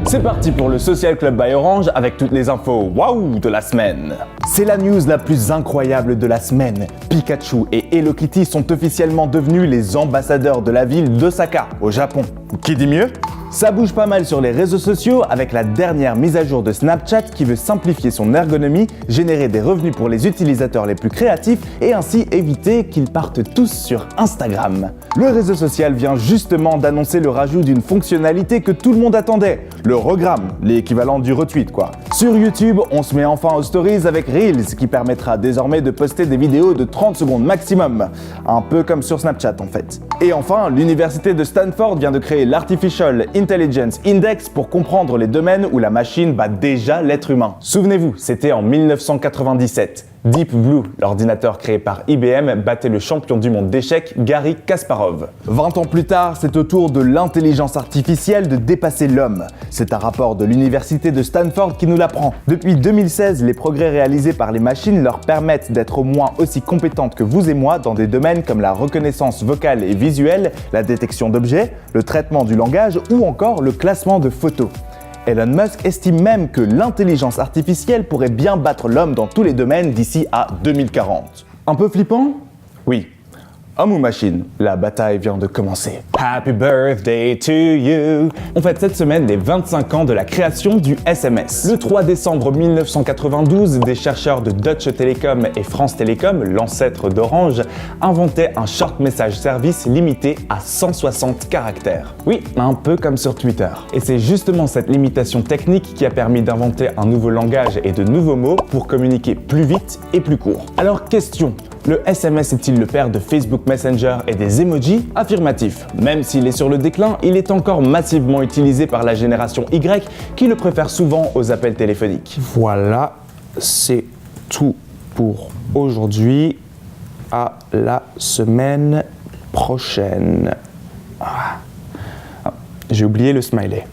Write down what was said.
C'est parti pour le Social Club by Orange avec toutes les infos waouh de la semaine. C'est la news la plus incroyable de la semaine. Pikachu et Hello Kitty sont officiellement devenus les ambassadeurs de la ville d'Osaka, au Japon. Qui dit mieux ? Ça bouge pas mal sur les réseaux sociaux avec la dernière mise à jour de Snapchat qui veut simplifier son ergonomie, générer des revenus pour les utilisateurs les plus créatifs et ainsi éviter qu'ils partent tous sur Instagram. Le réseau social vient justement d'annoncer le rajout d'une fonctionnalité que tout le monde attendait, le regramme, l'équivalent du retweet quoi. Sur YouTube, on se met enfin aux stories avec Reels qui permettra désormais de poster des vidéos de 30 secondes maximum, un peu comme sur Snapchat en fait. Et enfin, l'université de Stanford vient de créer l'Artificial Intelligence Index pour comprendre les domaines où la machine bat déjà l'être humain. Souvenez-vous, c'était en 1997. Deep Blue, l'ordinateur créé par IBM, battait le champion du monde d'échecs Garry Kasparov. 20 ans plus tard, c'est au tour de l'intelligence artificielle de dépasser l'homme. C'est un rapport de l'université de Stanford qui nous l'apprend. Depuis 2016, les progrès réalisés par les machines leur permettent d'être au moins aussi compétentes que vous et moi dans des domaines comme la reconnaissance vocale et visuelle, la détection d'objets, le traitement du langage ou encore le classement de photos. Elon Musk estime même que l'intelligence artificielle pourrait bien battre l'homme dans tous les domaines d'ici à 2040. Un peu flippant ? Oui. Homme ou machine, la bataille vient de commencer. Happy birthday to you! On fête cette semaine les 25 ans de la création du SMS. Le 3 décembre 1992, des chercheurs de Deutsche Telekom et France Télécom, l'ancêtre d'Orange, inventaient un short message service limité à 160 caractères. Oui, un peu comme sur Twitter. Et c'est justement cette limitation technique qui a permis d'inventer un nouveau langage et de nouveaux mots pour communiquer plus vite et plus court. Alors question, le SMS est-il le père de Facebook Messenger et des emojis ? Affirmatif. Même s'il est sur le déclin, il est encore massivement utilisé par la génération Y qui le préfère souvent aux appels téléphoniques. Voilà, c'est tout pour aujourd'hui. À la semaine prochaine. J'ai oublié le smiley.